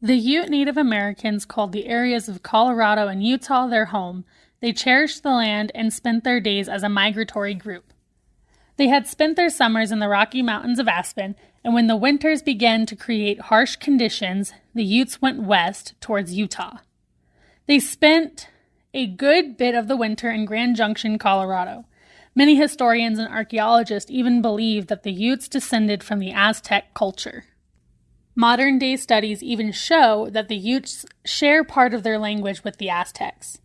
The Ute Native Americans called the areas of Colorado and Utah their home. They cherished the land and spent their days as a migratory group. They had spent their summers in the Rocky Mountains of Aspen, and when the winters began to create harsh conditions, the Utes went west towards Utah. They spent a good bit of the winter in Grand Junction, Colorado. Many historians and archaeologists even believe that the Utes descended from the Aztec culture. Modern-day studies even show that the Utes share part of their language with the Aztecs.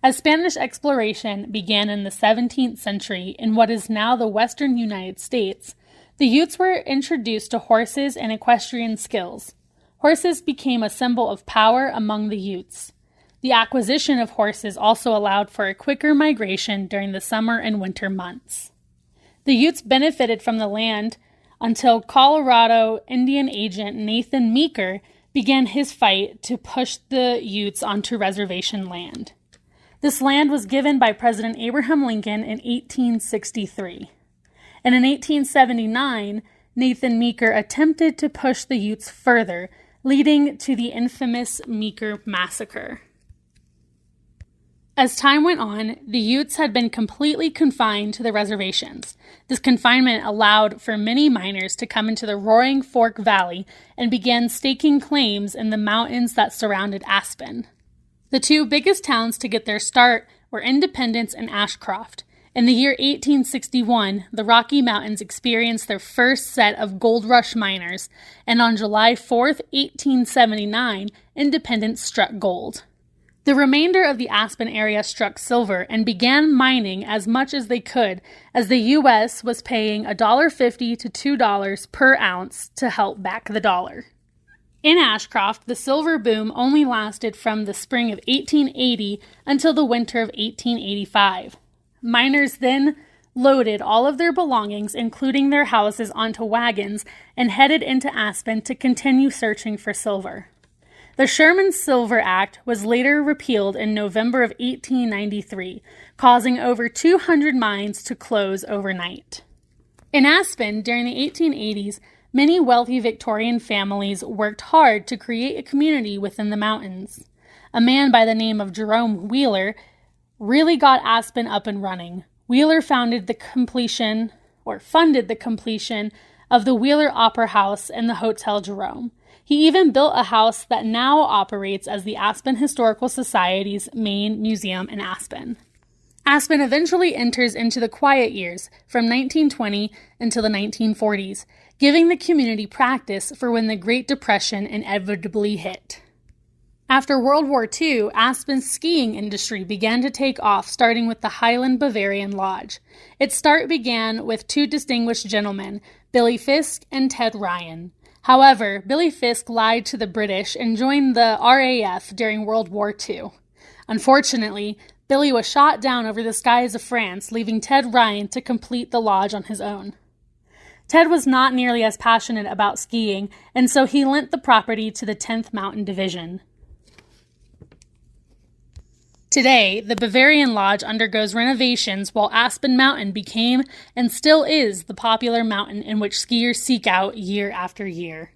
As Spanish exploration began in the 17th century in what is now the western United States, the Utes were introduced to horses and equestrian skills. Horses became a symbol of power among the Utes. The acquisition of horses also allowed for a quicker migration during the summer and winter months. The Utes benefited from the land until Colorado Indian agent Nathan Meeker began his fight to push the Utes onto reservation land. This land was given by President Abraham Lincoln in 1863. And in 1879, Nathan Meeker attempted to push the Utes further, leading to the infamous Meeker Massacre. As time went on, the Utes had been completely confined to the reservations. This confinement allowed for many miners to come into the Roaring Fork Valley and began staking claims in the mountains that surrounded Aspen. The two biggest towns to get their start were Independence and Ashcroft. In the year 1861, the Rocky Mountains experienced their first set of gold rush miners, and on July 4, 1879, Independence struck gold. The remainder of the Aspen area struck silver and began mining as much as they could, as the U.S. was paying $1.50 to $2 per ounce to help back the dollar. In Ashcroft, the silver boom only lasted from the spring of 1880 until the winter of 1885. Miners then loaded all of their belongings, including their houses, onto wagons and headed into Aspen to continue searching for silver. The Sherman Silver Act was later repealed in November of 1893, causing over 200 mines to close overnight. In Aspen, during the 1880s, many wealthy Victorian families worked hard to create a community within the mountains. A man by the name of Jerome Wheeler really got Aspen up and running. Wheeler funded the completion of the Wheeler Opera House and the Hotel Jerome. He even built a house that now operates as the Aspen Historical Society's main museum in Aspen. Aspen eventually enters into the quiet years from 1920 until the 1940s, giving the community practice for when the Great Depression inevitably hit. After World War II, Aspen's skiing industry began to take off, starting with the Highland Bavarian Lodge. Its start began with two distinguished gentlemen, Billy Fisk and Ted Ryan. However, Billy Fisk lied to the British and joined the RAF during World War II. Unfortunately, Billy was shot down over the skies of France, leaving Ted Ryan to complete the lodge on his own. Ted was not nearly as passionate about skiing, and so he lent the property to the 10th Mountain Division. Today, the Bavarian Lodge undergoes renovations while Aspen Mountain became and still is the popular mountain in which skiers seek out year after year.